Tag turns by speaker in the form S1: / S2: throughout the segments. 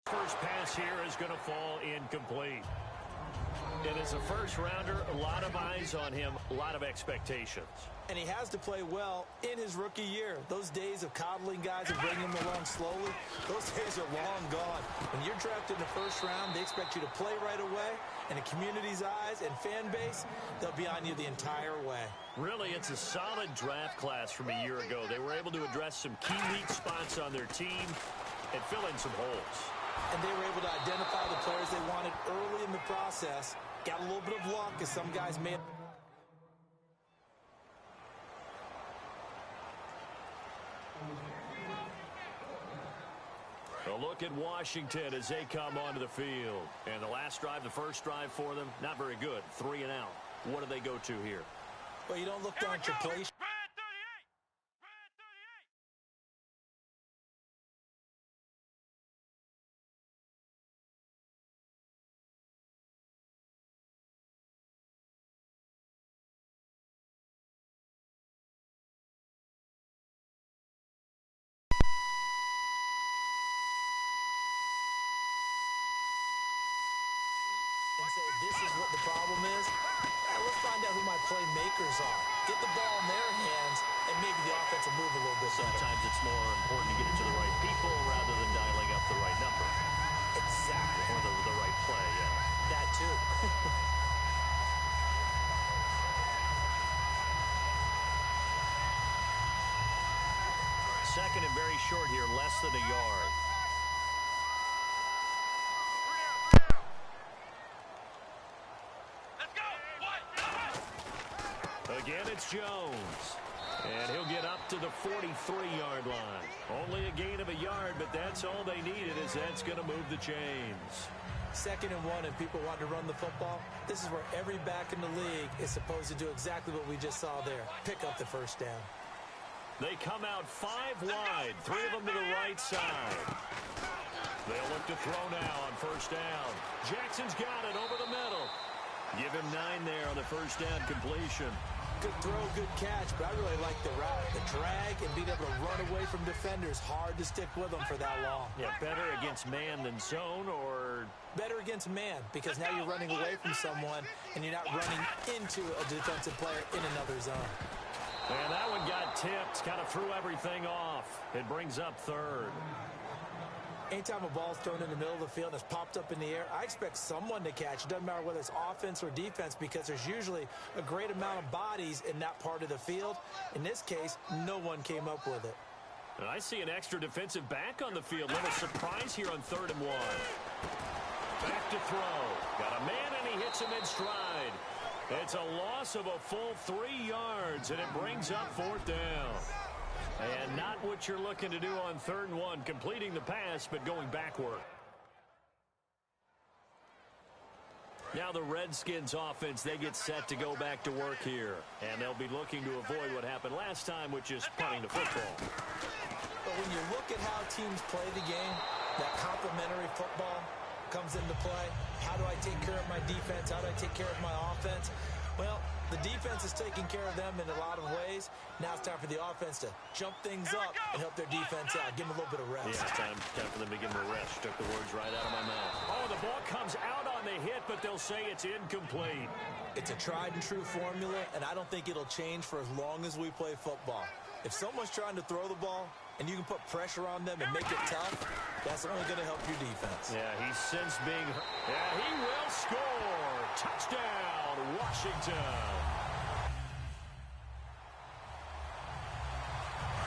S1: First pass here is going to fall incomplete. And as a first-rounder, a lot of eyes on him, a lot of expectations.
S2: And he has to play well in his rookie year. Those days of coddling guys and bringing them along slowly, those days are long gone. When you're drafted in the first round, they expect you to play right away. And the community's eyes and fan base, they'll be on you the entire way.
S1: Really, it's a solid draft class from a year ago. They were able to address some key weak spots on their team and fill in some holes.
S2: And they were able to identify the players they wanted early in the process. Got a little bit of luck as some guys may have.
S1: A look at Washington as they come onto the field. And the last drive, the first drive for them, not very good. 3 and out. What do they go to here?
S2: Well, you don't look down at your play. This is what the problem is. Let's find out who my playmakers are. Get the ball in their hands, and maybe the offense will move a little bit better.
S1: Sometimes it's more important to get it to the right people rather than dialing up the right number.
S2: Exactly.
S1: Or the right play, yeah.
S2: That too.
S1: Second and very short here, less than a yard. Again, it's Jones. And he'll get up to the 43-yard line. Only a gain of a yard, but that's all they needed, as that's going to move the chains.
S2: 2nd and 1, and people want to run the football. This is where every back in the league is supposed to do exactly what we just saw there. Pick up the first down.
S1: They come out 5 wide, 3 of them to the right side. They'll look to throw now on first down. Jackson's got it over the middle. Give him 9 there on the first down completion.
S2: Good throw, good catch, but I really like the route. The drag and being able to run away from defenders. Hard to stick with them for that long.
S1: Yeah, better against man than zone, or?
S2: Better against man, because now you're running away from someone and you're not running into a defensive player in another zone.
S1: And that one got tipped, kind of threw everything off. It brings up 3rd.
S2: Anytime a ball's thrown in the middle of the field and it's popped up in the air, I expect someone to catch. It doesn't matter whether it's offense or defense, because there's usually a great amount of bodies in that part of the field. In this case, no one came up with it.
S1: And I see an extra defensive back on the field. Little surprise here on 3rd and 1. Back to throw. Got a man, and he hits him in stride. It's a loss of a full 3 yards, and it brings up 4th down. And not what you're looking to do on 3rd and 1, completing the pass, but going backward. Now the Redskins offense, they get set to go back to work here. And they'll be looking to avoid what happened last time, which is punting the football.
S2: But when you look at how teams play the game, that complementary football comes into play. How do I take care of my defense? How do I take care of my offense? Well, the defense is taking care of them in a lot of ways. Now it's time for the offense to jump things up and help their defense out. Give them a little bit of rest.
S1: Yeah, it's time for them to give them a rest. Took the words right out of my mouth. Oh, the ball comes out on the hit, but they'll say it's incomplete.
S2: It's a tried and true formula, and I don't think it'll change for as long as we play football. If someone's trying to throw the ball and you can put pressure on them and make it tough, that's only going to help your defense.
S1: Yeah, he's since being hurt. Yeah, he will score. Touchdown, Washington.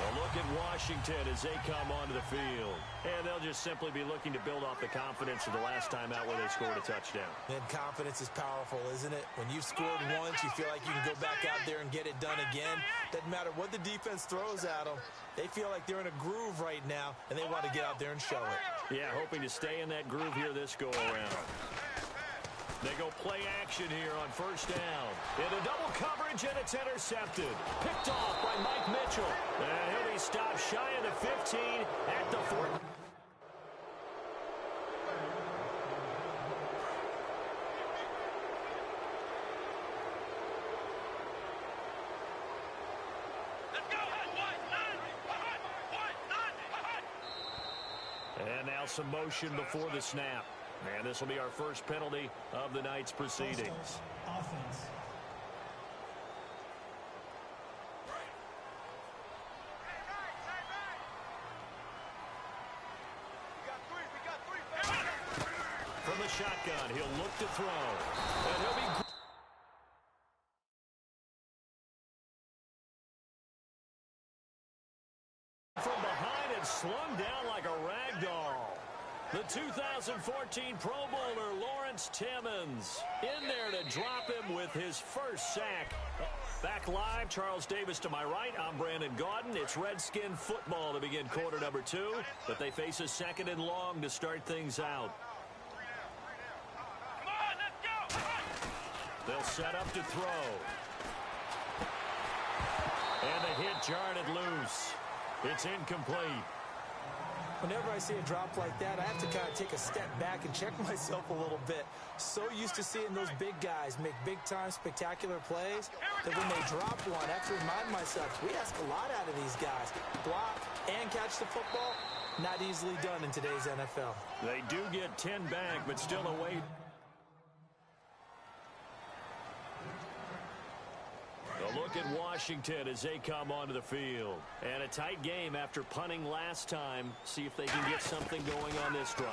S1: A look at Washington as they come onto the field. And they'll just simply be looking to build off the confidence of the last time out where they scored a touchdown.
S2: And confidence is powerful, isn't it? When you've scored once, you feel like you can go back out there and get it done again. Doesn't matter what the defense throws at them. They feel like they're in a groove right now, and they want to get out there and show it.
S1: Yeah, hoping to stay in that groove here this go-around. They go play action here on first down. Into double coverage, and it's intercepted. Picked off by Mike Mitchell. And he'll be stopped shy of the 15 at the 4. And now Now some motion before the snap. And this will be our first penalty of the night's proceedings.
S3: Offense.
S1: From the shotgun, he'll look to throw. And he'll be... from behind and slung down like a rag doll. The 2014 Pro Bowler, Lawrence Timmons, in there to drop him with his first sack. Back live, Charles Davis to my right. I'm Brandon Gaudin. It's Redskin football to begin quarter number 2, but they face a second and long to start things out. They'll set up to throw. And the hit jarred it loose. It's incomplete.
S2: Whenever I see a drop like that, I have to kind of take a step back and check myself a little bit. So used to seeing those big guys make big-time spectacular plays that when they drop one, I have to remind myself, we ask a lot out of these guys. Block and catch the football, not easily done in today's NFL.
S1: They do get 10 back, but still away. A look at Washington as they come onto the field. And a tight game after punting last time. See if they can get something going on this drive.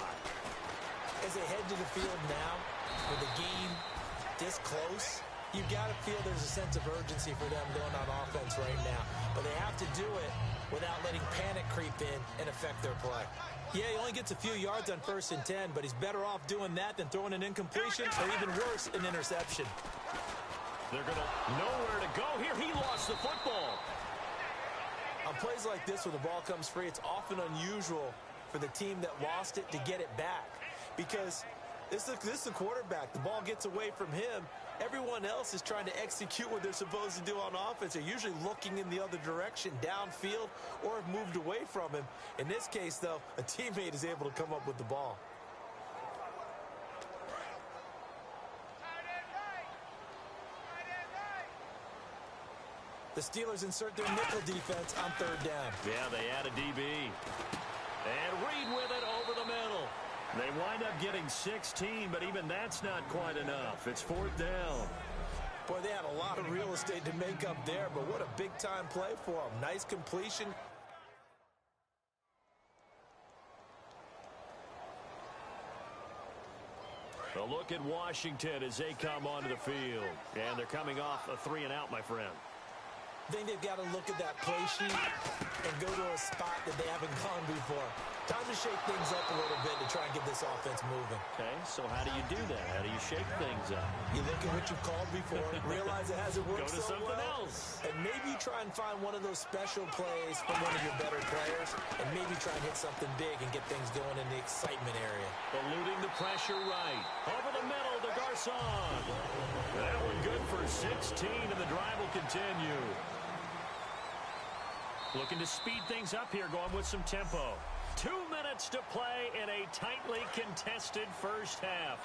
S2: As they head to the field now, with the game this close, you've got to feel there's a sense of urgency for them going on offense right now. But they have to do it without letting panic creep in and affect their play. Yeah, he only gets a few yards on 1st and 10, but he's better off doing that than throwing an incompletion or even worse, an interception.
S1: They're going to know where to go here. He lost the football.
S2: On plays like this where the ball comes free, it's often unusual for the team that lost it to get it back. Because this is the quarterback. The ball gets away from him. Everyone else is trying to execute what they're supposed to do on offense. They're usually looking in the other direction, downfield, or have moved away from him. In this case, though, a teammate is able to come up with the ball. The Steelers insert their nickel defense on 3rd down.
S1: Yeah, they add a DB. And Reed with it over the middle. They wind up getting 16, but even that's not quite enough. It's 4th down.
S2: Boy, they had a lot of real estate to make up there, but what a big-time play for them. Nice completion.
S1: A look at Washington as they come onto the field. And they're coming off a 3-and-out, my friend.
S2: I think they've got to look at that play sheet and go to a spot that they haven't gone before. Time to shake things up a little bit to try and get this offense moving.
S1: Okay, so how do you do that? How do you shake things up?
S2: You look at what you've called before, realize it hasn't worked
S1: so
S2: well.
S1: Go to something else.
S2: And maybe try and find one of those special plays from one of your better players, and maybe try and hit something big and get things going in the excitement area.
S1: Eluding the pressure right. Over the middle to Garcon. That one good for 16, and the drive will continue. Looking to speed things up here, going with some tempo. 2 minutes to play in a tightly contested first half.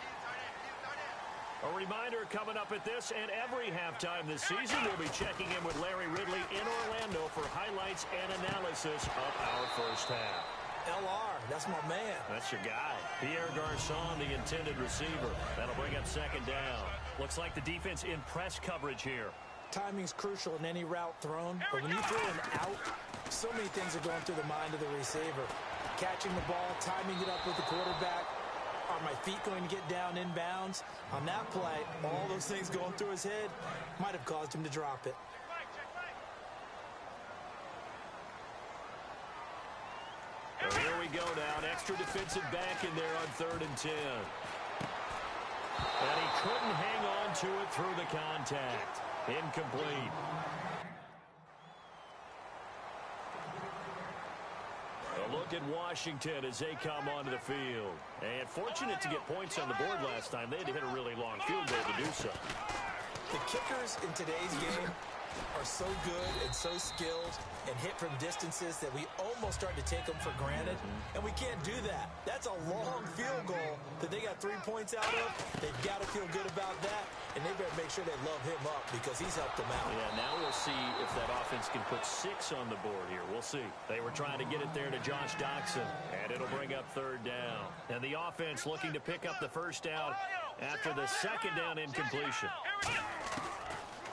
S1: A reminder coming up at this and every halftime this season, we'll be checking in with Larry Ridley in Orlando for highlights and analysis of our first half.
S2: LR, that's my man.
S1: That's your guy. Pierre Garcon, the intended receiver. That'll bring up 2nd down. Looks like the defense in press coverage here.
S2: Timing's crucial in any route thrown, but when you throw an out, so many things are going through the mind of the receiver. Catching the ball, timing it up with the quarterback. Are my feet going to get down inbounds? On that play, all those things going through his head might have caused him to drop it.
S1: So here we go now. An extra defensive back in there on 3rd and 10. And he couldn't hang on to it through the contact. Incomplete. A look at Washington as they come onto the field. And fortunate to get points on the board last time. They had to hit a really long field goal to do so.
S2: The kickers in today's game are so good and so skilled and hit from distances that we almost start to take them for granted, and we can't do that. That's a long field goal that they got 3 points out of. They've got to feel good about that, and they better make sure they love him up because he's helped them out.
S1: Yeah, now we'll see if that offense can put 6 on the board here. We'll see. They were trying to get it there to Josh Doxson, and it'll bring up 3rd down. And the offense looking to pick up the first down after the 2nd down incompletion.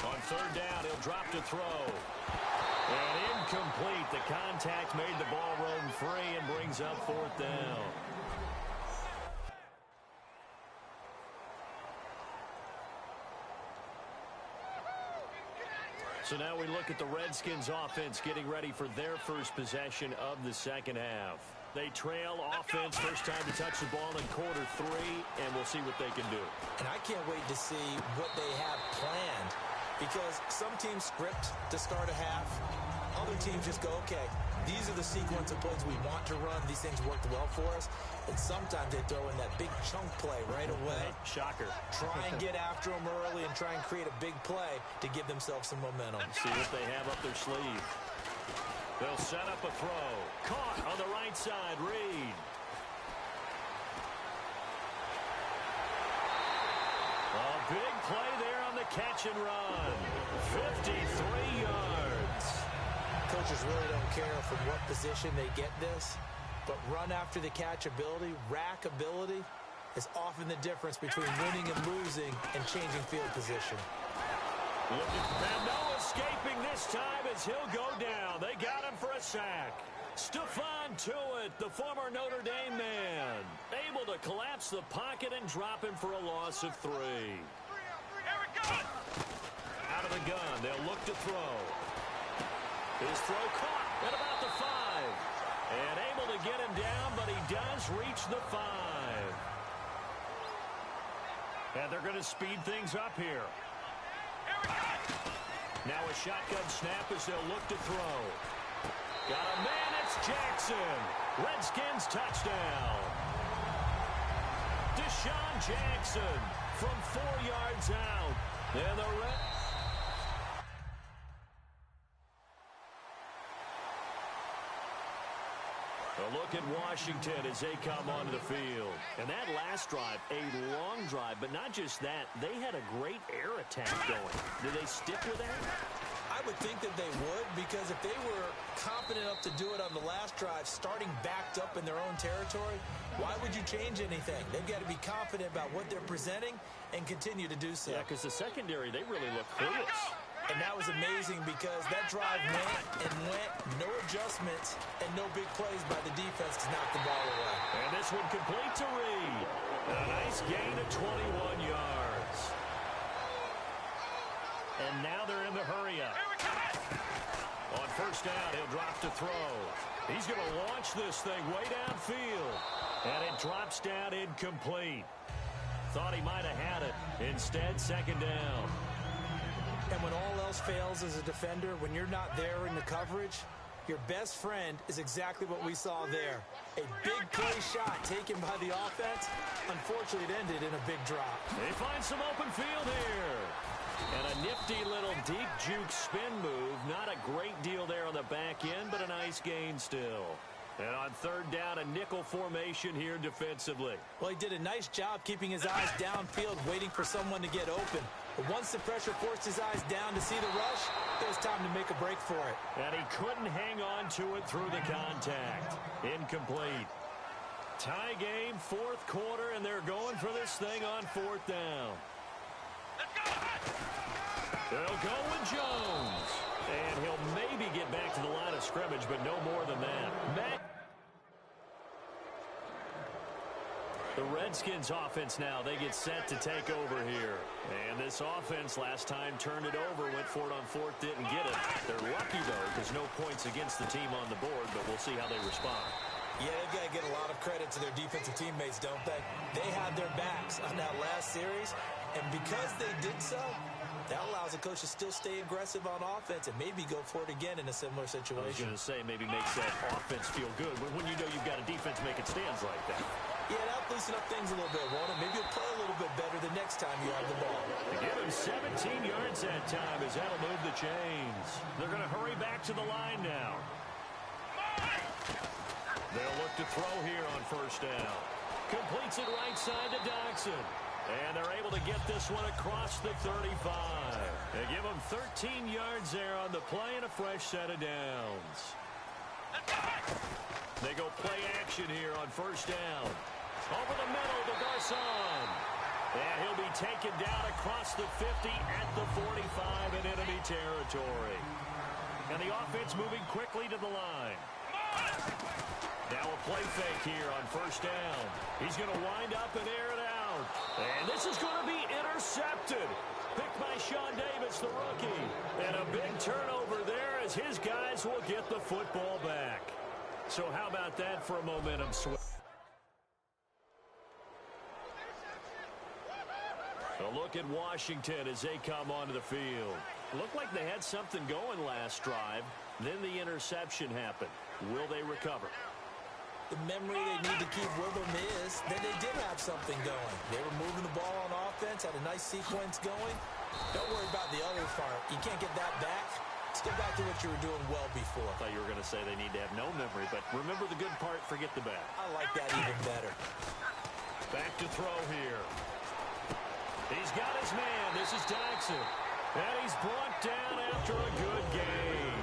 S1: On 3rd down, he'll drop to throw. And incomplete. The contact made the ball roam free and brings up 4th down. So now we look at the Redskins offense getting ready for their first possession of the 2nd half. They trail offense, first time to touch the ball in quarter 3, and we'll see what they can do.
S2: And I can't wait to see what they have planned, because some teams script to start a half. Other teams just go, okay, these are the sequence of plays we want to run. These things worked well for us. And sometimes they throw in that big chunk play right away.
S1: Shocker.
S2: Try and get after them early and try and create a big play to give themselves some momentum.
S1: See what they have up their sleeve. They'll set up a throw. Caught on the right side, Reed. A big play there on the catch and run. 53 yards.
S2: Coaches really don't care from what position they get this, but run after the catch ability, rack ability, is often the difference between winning and losing and changing field position.
S1: And no escaping this time as he'll go down. They got him for a sack. Stephon Tuitt, the former Notre Dame man, able to collapse the pocket and drop him for a loss of 3. Out of the gun, they'll look to throw. His throw caught at about the 5. And able to get him down, but he does reach the 5. And they're going to speed things up here. Now a shotgun snap as they'll look to throw. Got a man, it's Jackson. Redskins touchdown. Deshaun Jackson from 4 yards out. And the A look at Washington as they come onto the field. And that last drive, a long drive, but not just that, they had a great air attack going. Do they stick with that?
S2: I would think that they would, because if they were confident enough to do it on the last drive, starting backed up in their own territory, why would you change anything? They've got to be confident about what they're presenting and continue to do so.
S1: Yeah, because the secondary, they really look clueless.
S2: And that was amazing because that drive went and went, no adjustments, and no big plays by the defense to knock the ball away.
S1: And this one complete to Reed. A nice gain of 21 yards. And now they're in the hurry up. On 1st down, he'll drop to throw. He's going to launch this thing way downfield. And it drops down incomplete. Thought he might have had it. Instead, 2nd down.
S2: And when all else fails as a defender, when you're not there in the coverage, your best friend is exactly what we saw there. A big play shot taken by the offense. Unfortunately, it ended in a big drop.
S1: They find some open field here. And a nifty little deep juke spin move. Not a great deal there on the back end, but a nice gain still. And on 3rd down, a nickel formation here defensively.
S2: Well, he did a nice job keeping his eyes downfield, waiting for someone to get open. But once the pressure forced his eyes down to see the rush, it was time to make a break for it.
S1: And he couldn't hang on to it through the contact. Incomplete. Tie game, 4th quarter, and they're going for this thing on 4th down. They'll go with Jones. And he'll maybe get back to the line of scrimmage, but no more than that. The Redskins offense now, they get set to take over here. And this offense last time turned it over, went for it on 4th, didn't get it. They're lucky, though, because no points against the team on the board, but we'll see how they respond.
S2: Yeah, they've got to get a lot of credit to their defensive teammates, don't they? They had their backs on that last series, and because they did so, that allows the coach to still stay aggressive on offense and maybe go for it again in a similar situation.
S1: I was going to say, maybe makes that offense feel good when you know you've got a defense making stands like that.
S2: Yeah, that'll loosen up things a little bit, won't it? Maybe you'll play a little bit better the next time you have the ball.
S1: They give him 17 yards that time as that'll move the chains. They're going to hurry back to the line now. They'll look to throw here on first down. Completes it right side to Dodson. And they're able to get this one across the 35. They give him 13 yards there on the play and a fresh set of downs. They go play action here on first down. Over the middle to Garcon. And he'll be taken down across the 50 at the 45 in enemy territory. And the offense moving quickly to the line. Now a play fake here on first down. He's going to wind up and air it out. And this is going to be intercepted. Picked by Sean Davis, the rookie. And a big turnover there as his guys will get the football back. So how about that for a momentum swing? A look at Washington as they come onto the field. Looked like they had something going last drive. Then the interception happened. Will they recover?
S2: The memory they need to keep with them is that they did have something going. They were moving the ball on offense, had a nice sequence going. Don't worry about the other part. You can't get that back. Let's get back to what you were doing well before.
S1: I thought you were going to say they need to have no memory, but remember the good part, forget the bad.
S2: I like that even better.
S1: Back to throw here. He's got his man. This is Dodson. And he's brought down after a good gain.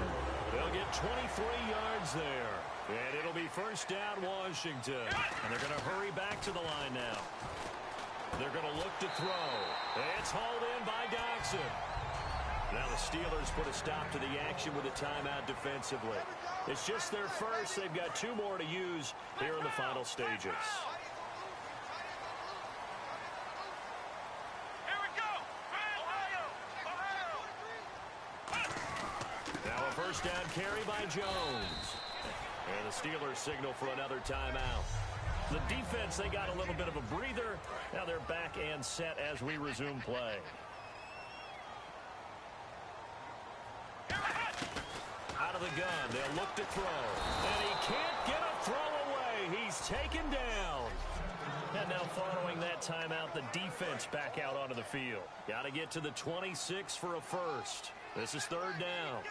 S1: They'll get 23 yards there. And it'll be first down Washington. And they're going to hurry back to the line now. They're going to look to throw. It's hauled in by Dodson. Now the Steelers put a stop to the action with a timeout defensively. It's just their first. They've got two more to use here in the final stages. Now a first down carry by Jones. And the Steelers signal for another timeout. The defense, they got a little bit of a breather. Now they're back and set as we resume play. Out of the gun, they'll look to throw. And he can't get a throw away. He's taken down. And now following that timeout, the defense back out onto the field. Got to get to the 26 for a first. This is third down.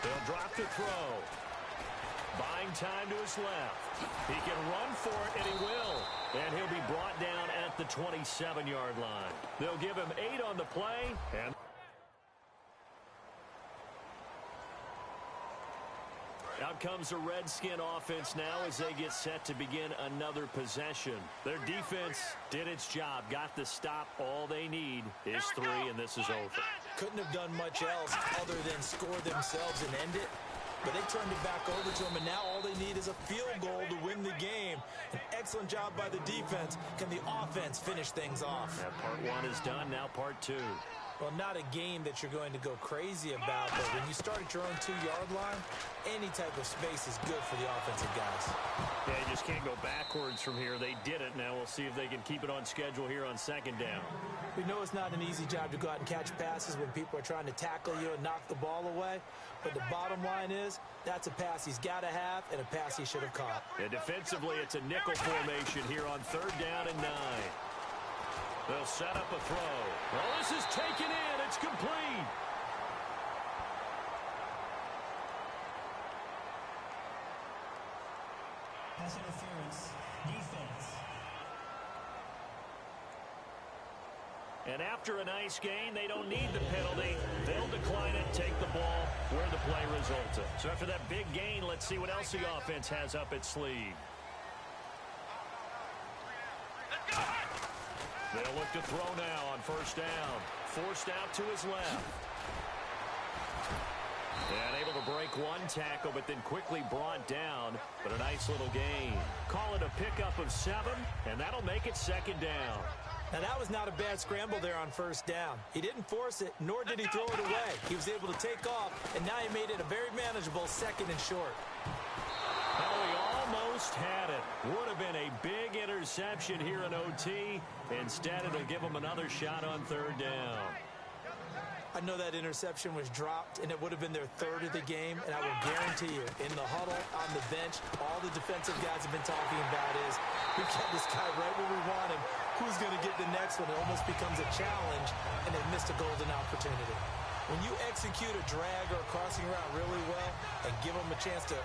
S1: They'll drop the throw. Buying time to his left. He can run for it, and he will. And he'll be brought down at the 27-yard line. They'll give him 8 on the play. And out comes the Redskin offense now as they get set to begin another possession. Their defense did its job, got the stop. All they need is 3, and this is over.
S2: Couldn't have done much else other than score themselves and end it. But they turned it back over to him, and now all they need is a field goal to win the game. An excellent job by the defense. Can the offense finish things off?
S1: That part 1 is done, now part 2.
S2: Well, not a game that you're going to go crazy about, but when you start at your own 2-yard line, any type of space is good for the offensive guys.
S1: Yeah, you just can't go backwards from here. They did it. Now we'll see if they can keep it on schedule here on second down.
S2: We know it's not an easy job to go out and catch passes when people are trying to tackle you and knock the ball away. But the bottom line is, that's a pass he's got to have and a pass he should have caught.
S1: And defensively, it's a nickel formation here on third down and 9. They'll set up a throw. Well, this is taken in. It's complete.
S3: Pass interference. Defense.
S1: And after a nice gain, they don't need the penalty. They'll decline it, take the ball where the play resulted. So after that big gain, let's see what else the offense has up its sleeve. They'll look to throw now on first down. Forced out to his left. And able to break one tackle, but then quickly brought down. But a nice little gain. Call it a pickup of 7, and that'll make it second down.
S2: Now, that was not a bad scramble there on first down. He didn't force it, nor did he throw it away. He was able to take off, and now he made it a very manageable second and short.
S1: Well, he almost had it. Would have been a big interception here in OT. Instead, it'll give him another shot on third down.
S2: I know that interception was dropped, and it would have been their third of the game, and I will guarantee you, in the huddle, on the bench, all the defensive guys have been talking about is, we got this guy right where we want him. Who's going to get the next one? It almost becomes a challenge, and they missed a golden opportunity. When you execute a drag or a crossing route really well and give them a chance to